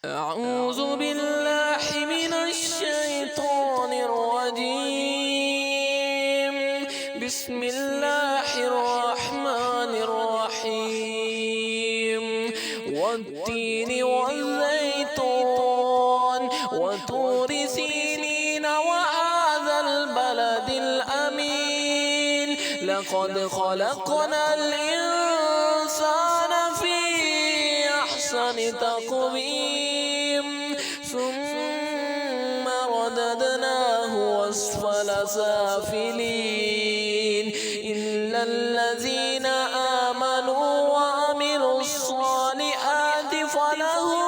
أعوذ بالله من الشيطان الرجيم. بسم الله الرحمن الرحيم. والتين والزيتون وطور سينين وهذا البلد الأمين. لقد خلقنا الإنسان في أحسن تقويم ثم رددناه أسفل سافلين إلا الذين آمنوا وعملوا الصالحات فلهم